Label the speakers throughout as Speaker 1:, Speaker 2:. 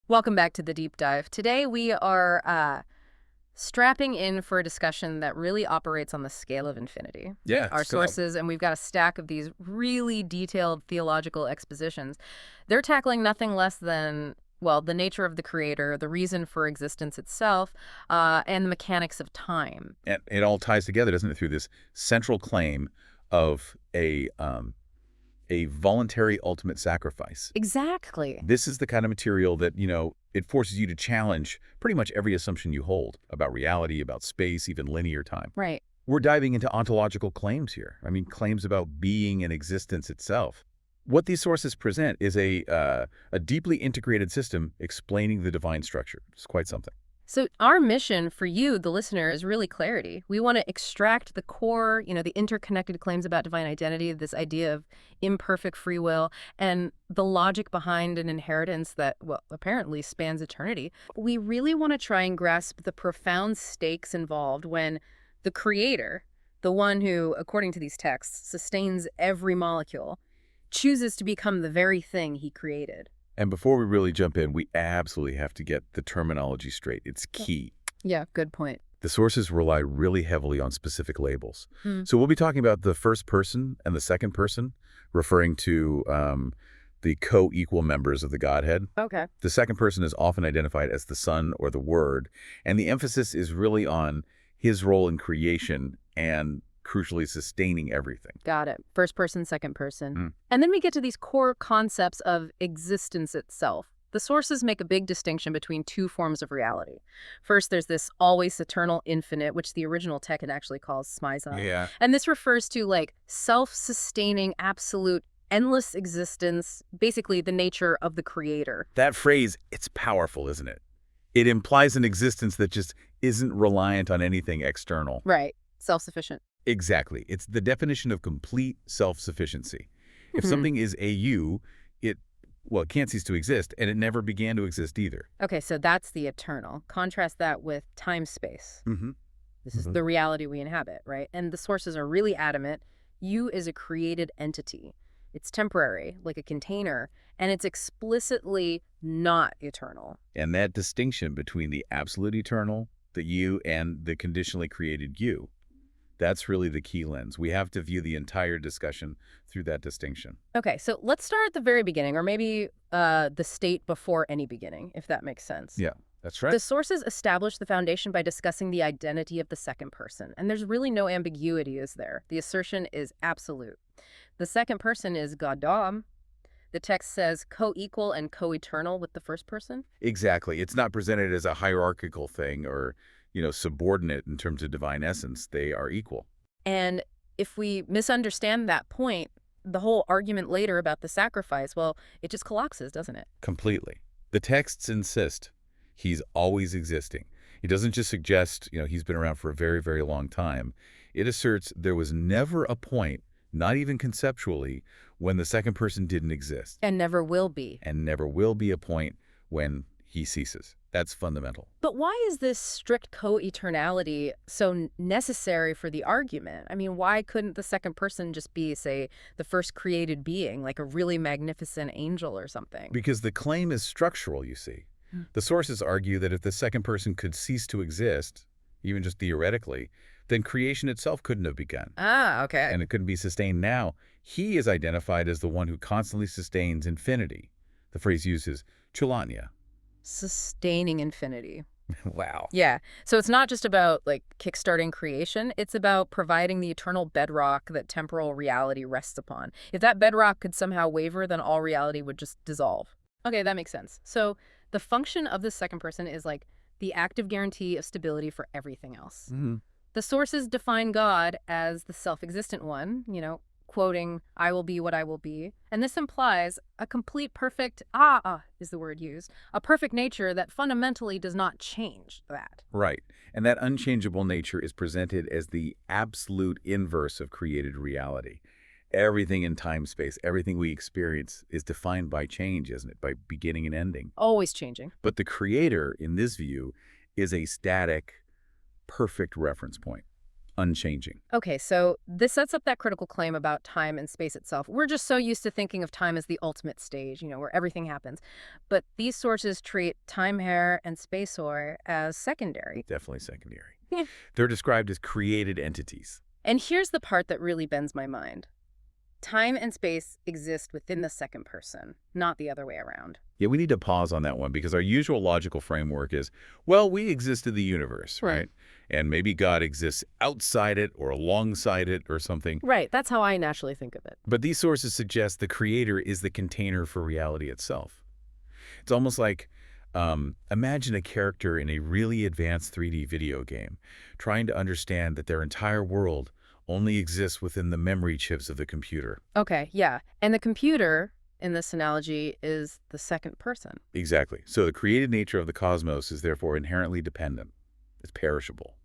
Speaker 1: Welcome back to the deep dive. Today we are strapping in for a discussion that really operates on the scale of infinity.
Speaker 2: Yeah,
Speaker 1: Our sources, and we've got a stack of these really detailed theological expositions. They're tackling nothing less than, well, the nature of the creator, the reason for existence itself, and the mechanics of time.
Speaker 2: and it all ties together, doesn't it, through this central claim of a voluntary ultimate sacrifice.
Speaker 1: Exactly.
Speaker 2: This is the kind of material that, it forces you to challenge pretty much every assumption you hold about reality, about space, even linear time.
Speaker 1: Right.
Speaker 2: We're diving into ontological claims here. I mean, claims about being and existence itself. What these sources present is a deeply integrated system explaining the divine structure. It's quite something.
Speaker 1: So our mission for you, the listener, is really clarity. We want to extract the core, the interconnected claims about divine identity, this idea of imperfect free will, and the logic behind an inheritance that, well, apparently spans eternity. We really want to try and grasp the profound stakes involved when the creator, the one who, according to these texts, sustains every molecule, chooses to become the very thing he created.
Speaker 2: And before we really jump in, we absolutely have to get the terminology straight. It's key.
Speaker 1: Yeah, good point.
Speaker 2: The sources rely really heavily on specific labels. So we'll be talking about the first person and the second person, referring to the co-equal members of the Godhead.
Speaker 1: Okay.
Speaker 2: The second person is often identified as the Son or the Word, and the emphasis is really on his role in creation and crucially sustaining everything.
Speaker 1: Got it. First person, second person. And then we get to these core concepts of existence itself. The sources make a big distinction between two forms of reality. First, there's this always eternal infinite, which the original Tekken actually calls smizon.
Speaker 2: Yeah.
Speaker 1: And this refers to like self-sustaining, absolute, endless existence, basically the nature of the creator.
Speaker 2: That phrase, it's powerful, isn't it? It implies an existence that just isn't reliant on anything external.
Speaker 1: Right. Self-sufficient.
Speaker 2: Exactly. It's the definition of complete self-sufficiency. If something is a you, it can't cease to exist, and it never began to exist either.
Speaker 1: Okay, so that's the eternal. Contrast that with time-space. This is the reality we inhabit, right? And the sources are really adamant. You is a created entity. It's temporary, like a container, and it's explicitly not eternal.
Speaker 2: And that distinction between the absolute eternal, the you, and the conditionally created you, that's really the key lens. We have to view the entire discussion through that distinction.
Speaker 1: Okay, so let's start at the very beginning, or maybe the state before any beginning, if that makes sense.
Speaker 2: Yeah, that's right.
Speaker 1: The sources establish the foundation by discussing the identity of the second person, and there's really no ambiguity, is there? The assertion is absolute. The second person is Gadam. The text says co-equal and co-eternal with the first person.
Speaker 2: Exactly. It's not presented as a hierarchical thing or subordinate in terms of divine essence. They are equal.
Speaker 1: And if we misunderstand that point, the whole argument later about the sacrifice, well, it just collapses, doesn't it?
Speaker 2: Completely. The texts insist he's always existing. It doesn't just suggest, he's been around for a very, very long time. It asserts there was never a point, not even conceptually, when the second person didn't exist.
Speaker 1: And never will be.
Speaker 2: And never will be a point when he ceases. That's fundamental.
Speaker 1: But why is this strict co-eternality so necessary for the argument? I mean, why couldn't the second person just be, say, the first created being, like a really magnificent angel or something?
Speaker 2: Because the claim is structural, you see. The sources argue that if the second person could cease to exist, even just theoretically, then creation itself couldn't have begun.
Speaker 1: Ah, okay.
Speaker 2: And it couldn't be sustained now. He is identified as the one who constantly sustains infinity. The phrase used is chulatnya.
Speaker 1: Sustaining infinity.
Speaker 2: Wow.
Speaker 1: Yeah. So it's not just about, like, kickstarting creation. It's about providing the eternal bedrock that temporal reality rests upon. If that bedrock could somehow waver, then all reality would just dissolve. Okay, that makes sense. So the function of the second person is, like, the active guarantee of stability for everything else. The sources define God as the self-existent one, quoting, I will be what I will be. And this implies a complete perfect, is the word used, a perfect nature that fundamentally does not change that.
Speaker 2: Right. And that unchangeable nature is presented as the absolute inverse of created reality. Everything in time-space, everything we experience is defined by change, isn't it? By beginning and ending.
Speaker 1: Always changing.
Speaker 2: But the creator, in this view, is a static, perfect reference point. unchanging.
Speaker 1: Okay, so this sets up that critical claim about time and space itself. We're just so used to thinking of time as the ultimate stage, where everything happens. But these sources treat time here and space here as secondary.
Speaker 2: Definitely secondary.
Speaker 1: Yeah.
Speaker 2: They're described as created entities.
Speaker 1: And here's the part that really bends my mind. Time and space exist within the second person, not the other way around.
Speaker 2: Yeah, we need to pause on that one because our usual logical framework is, well, we exist in the universe, right? And maybe God exists outside it or alongside it or something.
Speaker 1: Right, that's how I naturally think of it.
Speaker 2: But these sources suggest the creator is the container for reality itself. It's almost like, imagine a character in a really advanced 3D video game trying to understand that their entire world only exists within the memory chips of the computer.
Speaker 1: Okay, yeah. And the computer, in this analogy, is the second person.
Speaker 2: Exactly. So the created nature of the cosmos is therefore inherently dependent. It's perishable.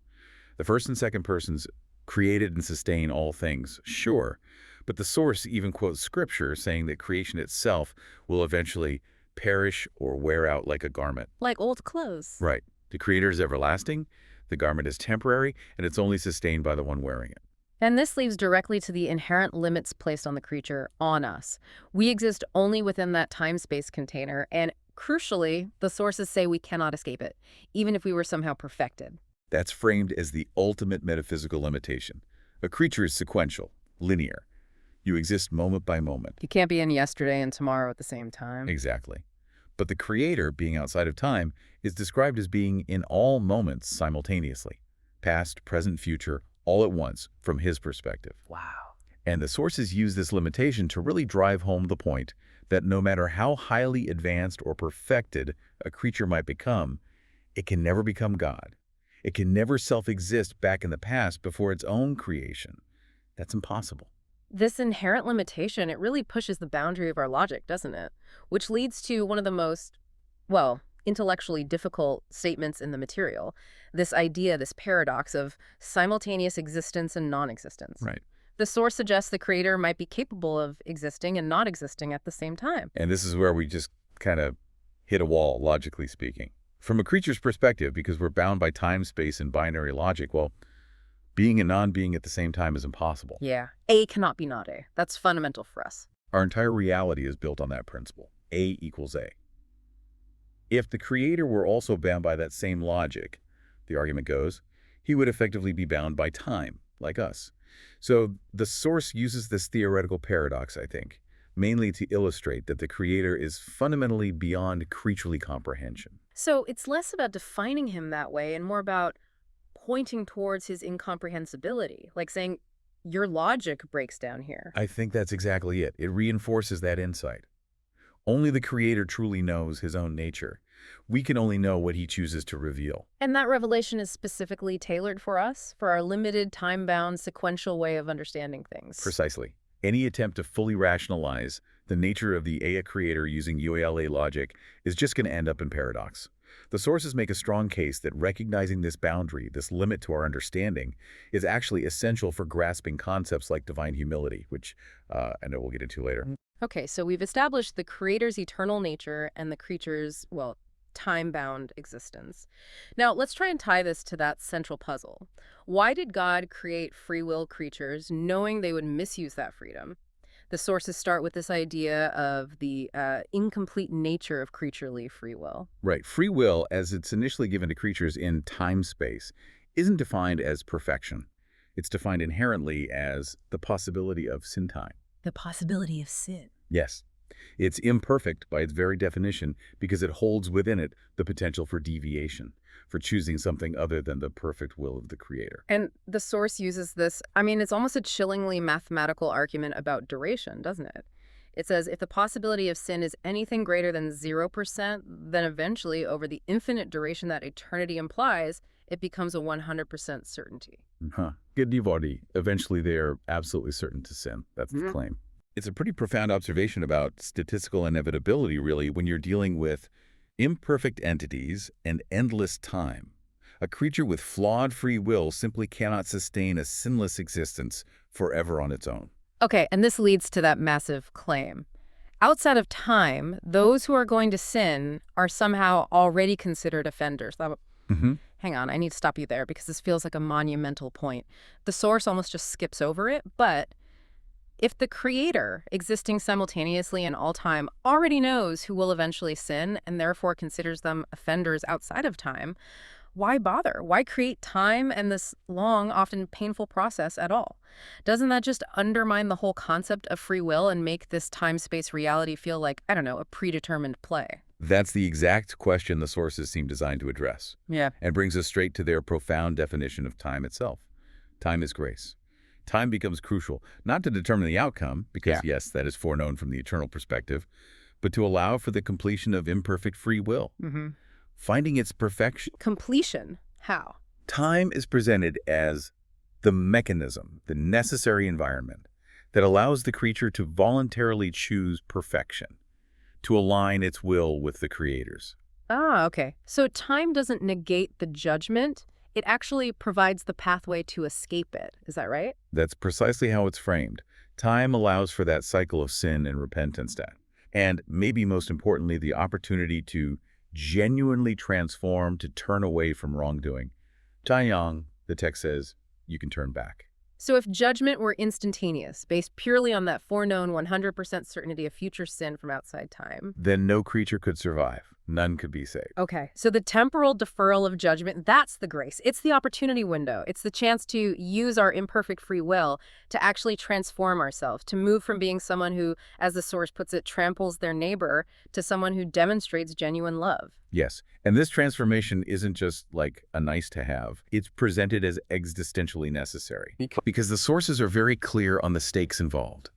Speaker 2: The first and second persons created and sustain all things, sure, but the source even quotes scripture saying that creation itself will eventually perish or wear out like a garment.
Speaker 1: Like old clothes.
Speaker 2: Right. The creator is everlasting, the garment is temporary, and it's only sustained by the one wearing it.
Speaker 1: And this leads directly to the inherent limits placed on the creature, on us. We exist only within that time-space container, and crucially, the sources say we cannot escape it, even if we were somehow perfected.
Speaker 2: That's framed as the ultimate metaphysical limitation. A creature is sequential, linear. You exist moment by moment.
Speaker 1: You can't be in yesterday and tomorrow at the same time.
Speaker 2: Exactly. But the creator, being outside of time, is described as being in all moments simultaneously. Past, present, future, all at once, from his perspective.
Speaker 1: Wow.
Speaker 2: And the sources use this limitation to really drive home the point that no matter how highly advanced or perfected a creature might become, it can never become God. It can never self-exist back in the past before its own creation. That's impossible.
Speaker 1: This inherent limitation, it really pushes the boundary of our logic, doesn't it? Which leads to one of the most, well, intellectually difficult statements in the material. This idea, this paradox of simultaneous existence and non-existence.
Speaker 2: Right.
Speaker 1: The source suggests the creator might be capable of existing and not existing at the same time.
Speaker 2: And this is where we just kind of hit a wall, logically speaking. From a creature's perspective, because we're bound by time, space, and binary logic, well, being and non-being at the same time is impossible.
Speaker 1: Yeah. A cannot be not A. That's fundamental for us.
Speaker 2: Our entire reality is built on that principle. A equals A. If the creator were also bound by that same logic, the argument goes, he would effectively be bound by time, like us. So the source uses this theoretical paradox, I think, mainly to illustrate that the creator is fundamentally beyond creaturely comprehension.
Speaker 1: So it's less about defining him that way and more about pointing towards his incomprehensibility, like saying, your logic breaks down here.
Speaker 2: I think that's exactly it. It reinforces that insight. Only the creator truly knows his own nature. We can only know what he chooses to reveal.
Speaker 1: And that revelation is specifically tailored for us, for our limited, time-bound, sequential way of understanding things.
Speaker 2: Precisely. Any attempt to fully rationalize the nature of the Ea creator using UALA logic is just going to end up in paradox. The sources make a strong case that recognizing this boundary, this limit to our understanding, is actually essential for grasping concepts like divine humility, which I know we'll get into later.
Speaker 1: Okay, so we've established the creator's eternal nature and the creature's, well, time-bound existence. Now, let's try and tie this to that central puzzle. Why did God create free will creatures knowing they would misuse that freedom? The sources start with this idea of the incomplete nature of creaturely free will.
Speaker 2: Right. Free will, as it's initially given to creatures in time-space, isn't defined as perfection. It's defined inherently as the possibility of sin time.
Speaker 1: The possibility of sin.
Speaker 2: Yes. It's imperfect by its very definition because it holds within it the potential for deviation, for choosing something other than the perfect will of the creator.
Speaker 1: And the source uses this, I mean, it's almost a chillingly mathematical argument about duration, doesn't it? It says if the possibility of sin is anything greater than 0%, then eventually, over the infinite duration that eternity implies, it becomes a 100% certainty.
Speaker 2: Good devotee. Eventually, they are absolutely certain to sin. That's the claim. It's a pretty profound observation about statistical inevitability, really, when you're dealing with imperfect entities and endless time. A creature with flawed free will simply cannot sustain a sinless existence forever on its own.
Speaker 1: Okay, and this leads to that massive claim. Outside of time, those who are going to sin are somehow already considered offenders. Hang on, I need to stop you there because this feels like a monumental point. The source almost just skips over it, but if the creator, existing simultaneously in all time, already knows who will eventually sin and therefore considers them offenders outside of time, why bother? Why create time and this long, often painful process at all? Doesn't that just undermine the whole concept of free will and make this time-space reality feel like, I don't know, a predetermined play?
Speaker 2: That's the exact question the sources seem designed to address.
Speaker 1: Yeah.
Speaker 2: And brings us straight to their profound definition of time itself. Time is grace. Time becomes crucial, not to determine the outcome, because yes, that is foreknown from the eternal perspective, but to allow for the completion of imperfect free will. Finding its perfection.
Speaker 1: Completion? How?
Speaker 2: Time is presented as the mechanism, the necessary environment that allows the creature to voluntarily choose perfection, to align its will with the creator's.
Speaker 1: Ah, okay. So time doesn't negate the judgment. It actually provides the pathway to escape it. Is that right?
Speaker 2: That's precisely how it's framed. Time allows for that cycle of sin and repentance, and maybe most importantly, the opportunity to genuinely transform, to turn away from wrongdoing. Taiyang, the text says, you can turn back.
Speaker 1: So if judgment were instantaneous, based purely on that foreknown 100% certainty of future sin from outside time,
Speaker 2: then no creature could survive. None could be saved.
Speaker 1: Okay, so the temporal deferral of judgment, that's the grace. It's the opportunity window. It's the chance to use our imperfect free will to actually transform ourselves, to move from being someone who, as the source puts it, tramples their neighbor to someone who demonstrates genuine love.
Speaker 2: Yes, and this transformation isn't just like a nice to have. It's presented as existentially necessary because the sources are very clear on the stakes involved.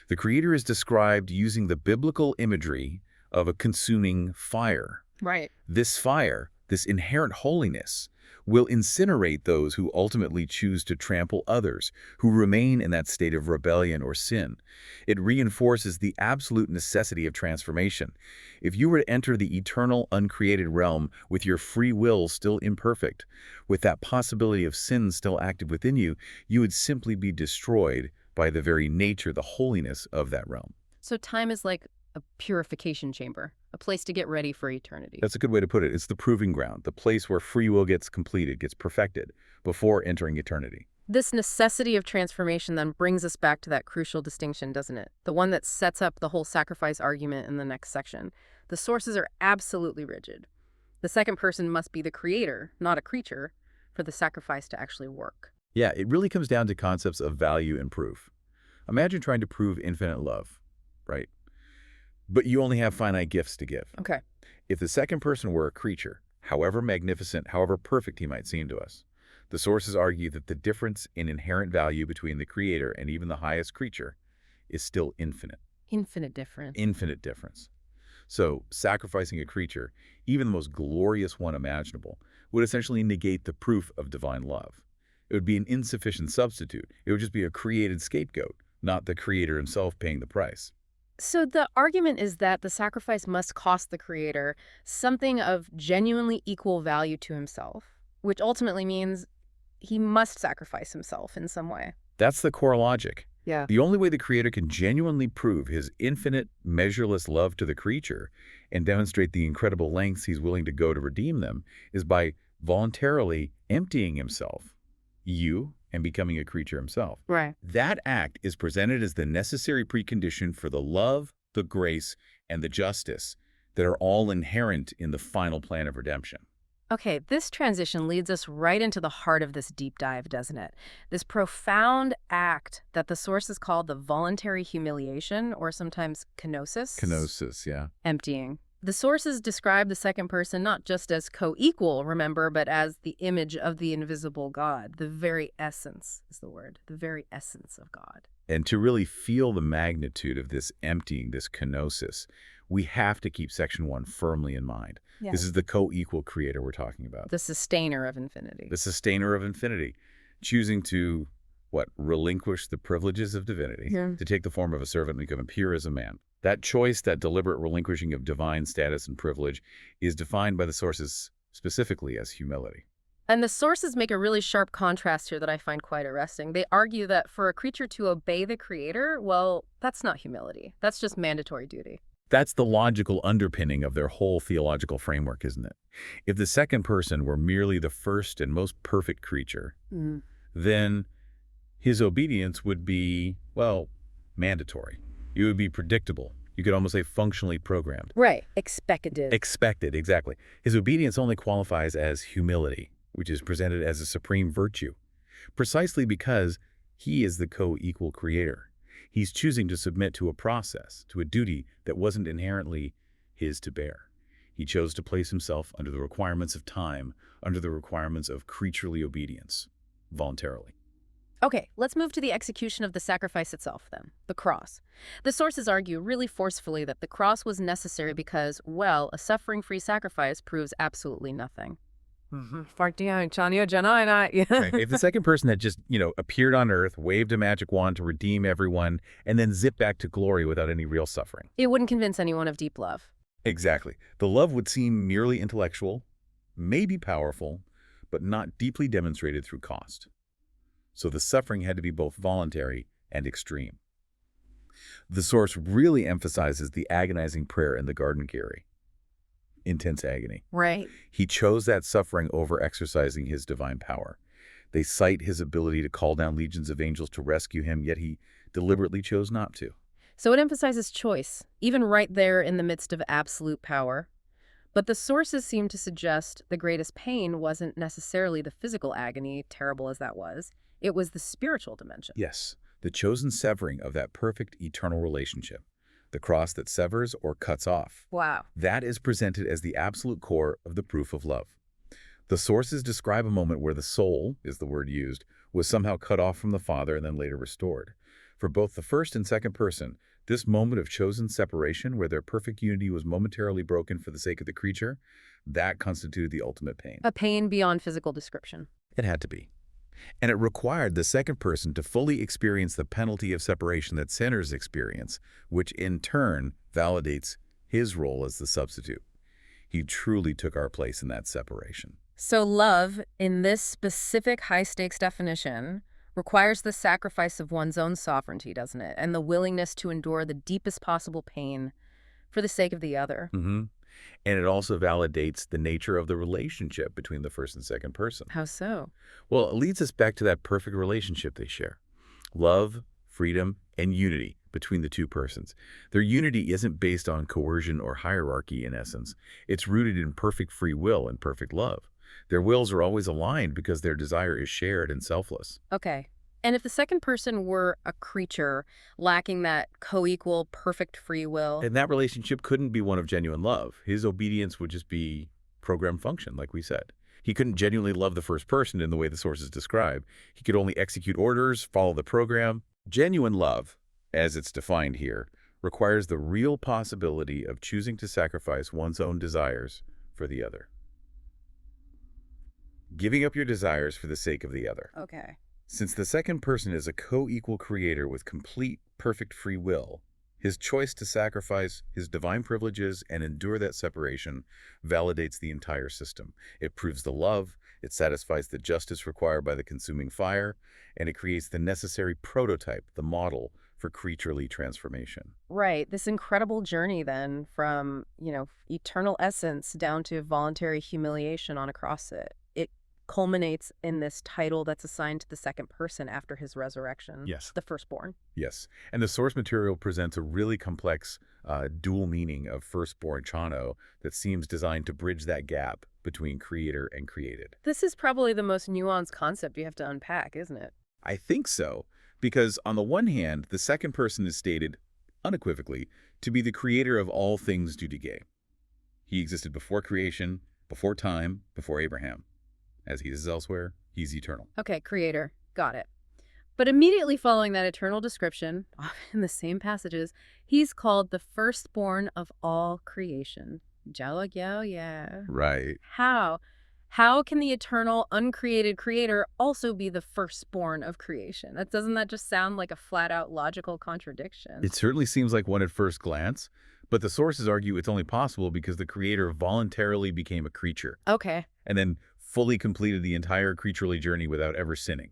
Speaker 2: The creator is described using the biblical imagery of a consuming fire.
Speaker 1: Right.
Speaker 2: This fire, this inherent holiness, will incinerate those who ultimately choose to trample others, who remain in that state of rebellion or sin. It reinforces the absolute necessity of transformation. If you were to enter the eternal, uncreated realm with your free will still imperfect, with that possibility of sin still active within you, you would simply be destroyed by the very nature, the holiness of that realm.
Speaker 1: So time is like a purification chamber, a place to get ready for eternity.
Speaker 2: That's a good way to put it. It's the proving ground, the place where free will gets completed, gets perfected, before entering eternity.
Speaker 1: This necessity of transformation then brings us back to that crucial distinction, doesn't it? The one that sets up the whole sacrifice argument in the next section. The sources are absolutely rigid. The second person must be the creator, not a creature, for the sacrifice to actually work.
Speaker 2: Yeah, it really comes down to concepts of value and proof. Imagine trying to prove infinite love, right? But you only have finite gifts to give.
Speaker 1: Okay.
Speaker 2: If the second person were a creature, however magnificent, however perfect he might seem to us, the sources argue that the difference in inherent value between the creator and even the highest creature is still infinite.
Speaker 1: Infinite difference.
Speaker 2: Infinite difference. So sacrificing a creature, even the most glorious one imaginable, would essentially negate the proof of divine love. It would be an insufficient substitute. It would just be a created scapegoat, not the creator himself paying the price.
Speaker 1: So the argument is that the sacrifice must cost the creator something of genuinely equal value to himself, which ultimately means he must sacrifice himself in some way.
Speaker 2: That's the core logic.
Speaker 1: Yeah.
Speaker 2: The only way the creator can genuinely prove his infinite, measureless love to the creature and demonstrate the incredible lengths he's willing to go to redeem them is by voluntarily emptying himself, and becoming a creature himself.
Speaker 1: Right.
Speaker 2: That act is presented as the necessary precondition for the love, the grace, and the justice that are all inherent in the final plan of redemption.
Speaker 1: Okay, this transition leads us right into the heart of this deep dive, doesn't it? This profound act that the sources call the voluntary humiliation, or sometimes kenosis.
Speaker 2: Kenosis, yeah.
Speaker 1: Emptying. The sources describe the second person not just as co-equal, remember, but as the image of the invisible God. The very essence is the word, the very essence of God.
Speaker 2: And to really feel the magnitude of this emptying, this kenosis, we have to keep section 1 firmly in mind.
Speaker 1: Yeah.
Speaker 2: This is the co-equal creator we're talking about.
Speaker 1: The sustainer of infinity.
Speaker 2: The sustainer of infinity, choosing to, relinquish the privileges of divinity, to take the form of a servant and become pure as a man. That choice, that deliberate relinquishing of divine status and privilege, is defined by the sources specifically as humility.
Speaker 1: And the sources make a really sharp contrast here that I find quite arresting. They argue that for a creature to obey the creator, well, that's not humility. That's just mandatory duty.
Speaker 2: That's the logical underpinning of their whole theological framework, isn't it? If the second person were merely the first and most perfect creature, then his obedience would be, well, mandatory. It would be predictable. You could almost say functionally programmed.
Speaker 1: Right. Expected.
Speaker 2: Expected, exactly. His obedience only qualifies as humility, which is presented as a supreme virtue, precisely because he is the co-equal creator. He's choosing to submit to a process, to a duty that wasn't inherently his to bear. He chose to place himself under the requirements of time, under the requirements of creaturely obedience, voluntarily.
Speaker 1: Okay, let's move to the execution of the sacrifice itself then, the cross. The sources argue really forcefully that the cross was necessary because, well, a suffering-free sacrifice proves absolutely nothing.
Speaker 2: Right. If the second person had just, appeared on Earth, waved a magic wand to redeem everyone, and then zipped back to glory without any real suffering.
Speaker 1: It wouldn't convince anyone of deep love.
Speaker 2: Exactly. The love would seem merely intellectual, maybe powerful, but not deeply demonstrated through cost. So the suffering had to be both voluntary and extreme. The source really emphasizes the agonizing prayer in the Garden Gary. Intense agony.
Speaker 1: Right.
Speaker 2: He chose that suffering over exercising his divine power. They cite his ability to call down legions of angels to rescue him, yet he deliberately chose not to.
Speaker 1: So it emphasizes choice, even right there in the midst of absolute power. But the sources seem to suggest the greatest pain wasn't necessarily the physical agony, terrible as that was. It was the spiritual dimension.
Speaker 2: Yes, the chosen severing of that perfect eternal relationship, the cross that severs or cuts off.
Speaker 1: Wow.
Speaker 2: That is presented as the absolute core of the proof of love. The sources describe a moment where the soul, is the word used, was somehow cut off from the Father and then later restored. For both the first and second person, this moment of chosen separation where their perfect unity was momentarily broken for the sake of the creature, that constituted the ultimate pain.
Speaker 1: A pain beyond physical description.
Speaker 2: It had to be. And it required the second person to fully experience the penalty of separation that sinners experience, which in turn validates his role as the substitute. He truly took our place in that separation.
Speaker 1: So love, in this specific high-stakes definition, requires the sacrifice of one's own sovereignty, doesn't it? And the willingness to endure the deepest possible pain for the sake of the other.
Speaker 2: And it also validates the nature of the relationship between the first and second person.
Speaker 1: How so?
Speaker 2: Well, it leads us back to that perfect relationship they share. Love, freedom, and unity between the two persons. Their unity isn't based on coercion or hierarchy in essence. It's rooted in perfect free will and perfect love. Their wills are always aligned because their desire is shared and selfless.
Speaker 1: Okay. And if the second person were a creature lacking that co-equal, perfect free will...
Speaker 2: And that relationship couldn't be one of genuine love. His obedience would just be programmed function, like we said. He couldn't genuinely love the first person in the way the sources describe. He could only execute orders, follow the program. Genuine love, as it's defined here, requires the real possibility of choosing to sacrifice one's own desires for the other. Giving up your desires for the sake of the other.
Speaker 1: Okay.
Speaker 2: Since the second person is a co-equal creator with complete, perfect free will, his choice to sacrifice his divine privileges and endure that separation validates the entire system. It proves the love, it satisfies the justice required by the consuming fire, and it creates the necessary prototype, the model, for creaturely transformation.
Speaker 1: Right. This incredible journey then from, eternal essence down to voluntary humiliation on a cross. It culminates in this title that's assigned to the second person after his resurrection.
Speaker 2: Yes.
Speaker 1: The firstborn.
Speaker 2: Yes. And the source material presents a really complex dual meaning of firstborn chano that seems designed to bridge that gap between creator and created.
Speaker 1: This is probably the most nuanced concept you have to unpack, isn't it?
Speaker 2: I think so, because on the one hand, the second person is stated unequivocally to be the creator of all things due to Gay. He existed before creation, before time, before Abraham. As he is elsewhere, he's eternal.
Speaker 1: Okay, creator. Got it. But immediately following that eternal description, often in the same passages, he's called the firstborn of all creation. Yeah.
Speaker 2: Right.
Speaker 1: How? How can the eternal, uncreated creator also be the firstborn of creation? Doesn't that just sound like a flat-out logical contradiction?
Speaker 2: It certainly seems like one at first glance, but the sources argue it's only possible because the creator voluntarily became a creature.
Speaker 1: Okay.
Speaker 2: And then fully completed the entire creaturely journey without ever sinning.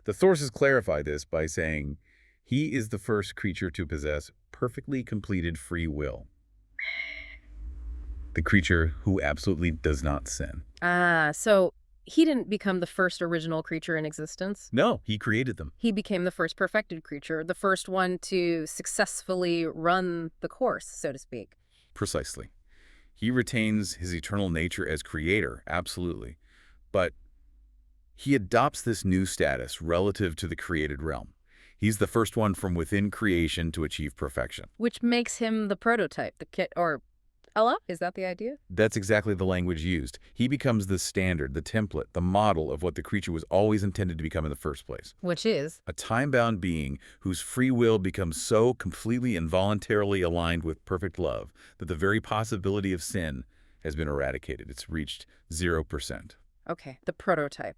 Speaker 2: The sources clarify this by saying, he is the first creature to possess perfectly completed free will. The creature who absolutely does not sin.
Speaker 1: Ah, so he didn't become the first original creature in existence.
Speaker 2: No, he created them.
Speaker 1: He became the first perfected creature, the first one to successfully run the course, so to speak.
Speaker 2: Precisely. He retains his eternal nature as creator, absolutely. But he adopts this new status relative to the created realm. He's the first one from within creation to achieve perfection.
Speaker 1: Which makes him the prototype, the kit, or Ella? Is that the idea?
Speaker 2: That's exactly the language used. He becomes the standard, the template, the model of what the creature was always intended to become in the first place.
Speaker 1: Which is?
Speaker 2: A time-bound being whose free will becomes so completely and voluntarily aligned with perfect love that the very possibility of sin has been eradicated. It's reached 0%.
Speaker 1: Okay, the prototype.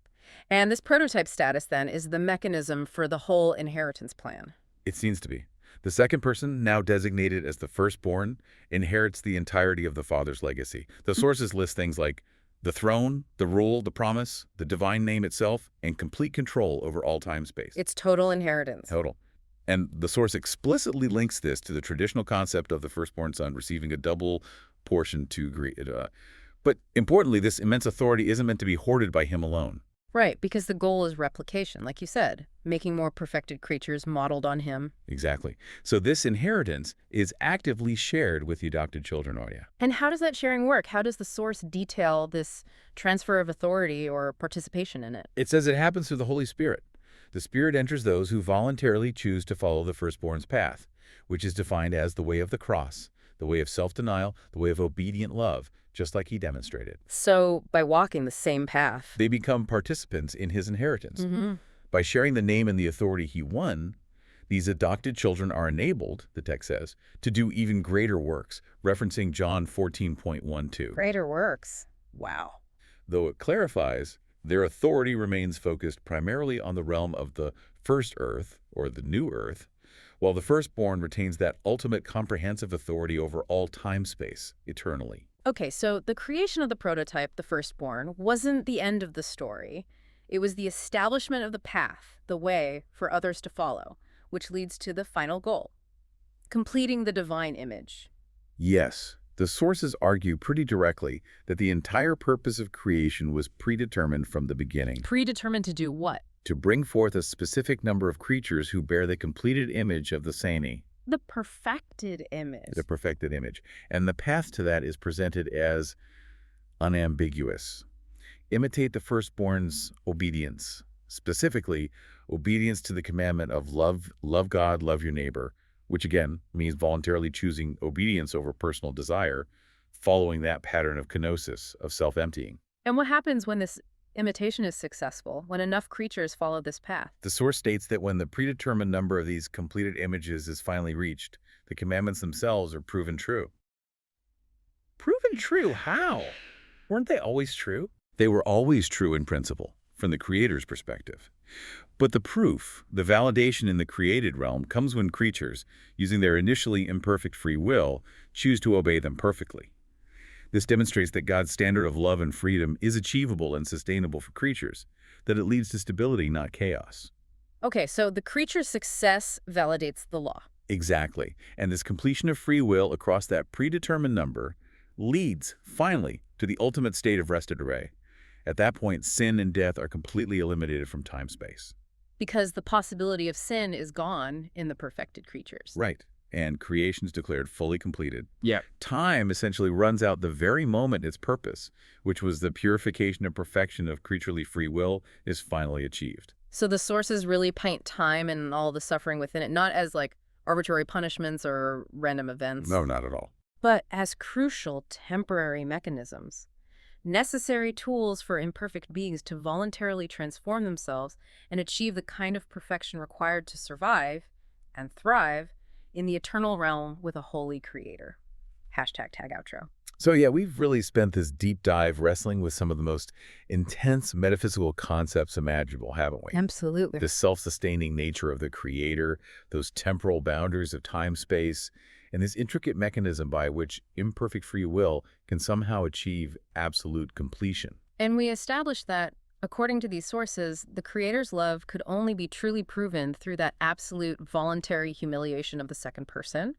Speaker 1: And this prototype status, then, is the mechanism for the whole inheritance plan.
Speaker 2: It seems to be. The second person, now designated as the firstborn, inherits the entirety of the father's legacy. The sources list things like the throne, the rule, the promise, the divine name itself, and complete control over all time-space.
Speaker 1: It's total inheritance.
Speaker 2: Total. And the source explicitly links this to the traditional concept of the firstborn son receiving a double portion to agree. But importantly, this immense authority isn't meant to be hoarded by him alone.
Speaker 1: Right, because the goal is replication, like you said, making more perfected creatures modeled on him.
Speaker 2: Exactly. So this inheritance is actively shared with the adopted children, Oya.
Speaker 1: And how does that sharing work? How does the source detail this transfer of authority or participation in it?
Speaker 2: It says it happens through the Holy Spirit. The Spirit enters those who voluntarily choose to follow the firstborn's path, which is defined as the way of the cross, the way of self-denial, the way of obedient love, just like he demonstrated.
Speaker 1: So, by walking the same path,
Speaker 2: They become participants in his inheritance.
Speaker 1: Mm-hmm.
Speaker 2: By sharing the name and the authority he won, these adopted children are enabled, the text says, to do even greater works, referencing John 14.12.
Speaker 1: Greater works. Wow.
Speaker 2: Though it clarifies, their authority remains focused primarily on the realm of the first earth, or the new earth, while the firstborn retains that ultimate comprehensive authority over all time-space, eternally.
Speaker 1: Okay, so the creation of the prototype, the firstborn, wasn't the end of the story. It was the establishment of the path, the way for others to follow, which leads to the final goal, completing the divine image.
Speaker 2: Yes, the sources argue pretty directly that the entire purpose of creation was predetermined from the beginning,
Speaker 1: Predetermined to do what?
Speaker 2: to bring forth a specific number of creatures who bear the completed image of the Sani,
Speaker 1: The perfected image.
Speaker 2: the perfected image. And the path to that is presented as unambiguous. Imitate the firstborn's obedience, specifically obedience to the commandment of love God, love your neighbor, which again means voluntarily choosing obedience over personal desire, following that pattern of kenosis, of self-emptying.
Speaker 1: And what happens when this imitation is successful, when enough creatures follow this path?
Speaker 2: The source states that when the predetermined number of these completed images is finally reached, the commandments themselves are proven true. Proven true? How? Weren't they always true? They were always true in principle, from the Creator's perspective. But the proof, the validation in the created realm, comes when creatures, using their initially imperfect free will, choose to obey them perfectly. This demonstrates that God's standard of love and freedom is achievable and sustainable for creatures, that it leads to stability, not chaos.
Speaker 1: Okay, so the creature's success validates the law.
Speaker 2: Exactly. And this completion of free will across that predetermined number leads, finally, to the ultimate state of rested array. At that point, sin and death are completely eliminated from time-space.
Speaker 1: Because the possibility of sin is gone in the perfected creatures.
Speaker 2: Right. And creation is declared fully completed.
Speaker 3: Yeah.
Speaker 2: Time essentially runs out the very moment its purpose, which was the purification and perfection of creaturely free will, is finally achieved.
Speaker 1: So the sources really paint time and all the suffering within it, not as like arbitrary punishments or random events,
Speaker 2: No, not at all.
Speaker 1: but as crucial temporary mechanisms, necessary tools for imperfect beings to voluntarily transform themselves and achieve the kind of perfection required to survive and thrive in the eternal realm with a holy creator. Hashtag tag outro.
Speaker 2: So yeah, we've really spent this deep dive wrestling with some of the most intense metaphysical concepts imaginable, haven't we?
Speaker 1: Absolutely.
Speaker 2: The self-sustaining nature of the creator, those temporal boundaries of time-space, and this intricate mechanism by which imperfect free will can somehow achieve absolute completion.
Speaker 1: And we established that According to these sources, the Creator's love could only be truly proven through that absolute voluntary humiliation of the second person,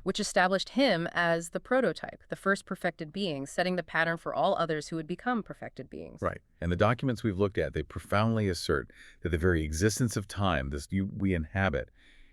Speaker 1: which established him as the prototype, the first perfected being, setting the pattern for all others who would become perfected beings.
Speaker 2: Right. And the documents we've looked at, they profoundly assert that the very existence of time, we inhabit,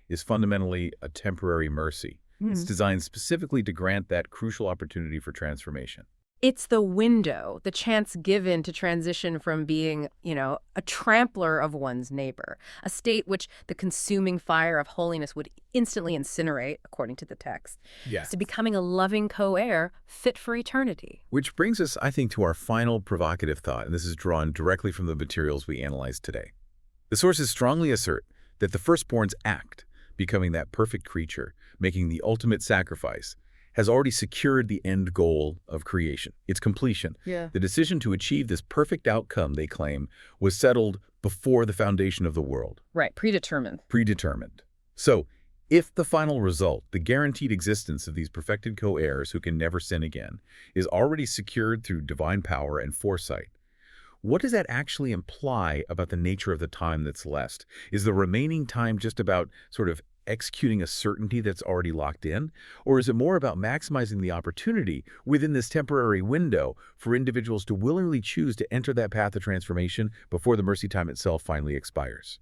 Speaker 2: is fundamentally a temporary mercy. It's designed specifically to grant that crucial opportunity for transformation.
Speaker 1: It's the window, the chance given to transition from being, a trampler of one's neighbor, a state which the consuming fire of holiness would instantly incinerate, according to the text,
Speaker 2: Yes.
Speaker 1: to becoming a loving co-heir fit for eternity.
Speaker 2: Which brings us, I think, to our final provocative thought, and this is drawn directly from the materials we analyzed today. The sources strongly assert that the firstborn's act, becoming that perfect creature, making the ultimate sacrifice, has already secured the end goal of creation, its completion.
Speaker 1: Yeah.
Speaker 2: The decision to achieve this perfect outcome, they claim, was settled before the foundation of the world.
Speaker 1: Right, predetermined.
Speaker 2: Predetermined. So, if the final result, the guaranteed existence of these perfected co-heirs who can never sin again, is already secured through divine power and foresight, what does that actually imply about the nature of the time that's left? Is the remaining time just about sort of executing a certainty that's already locked in? Or is it more about maximizing the opportunity within this temporary window for individuals to willingly choose to enter that path of transformation before the mercy time itself finally expires?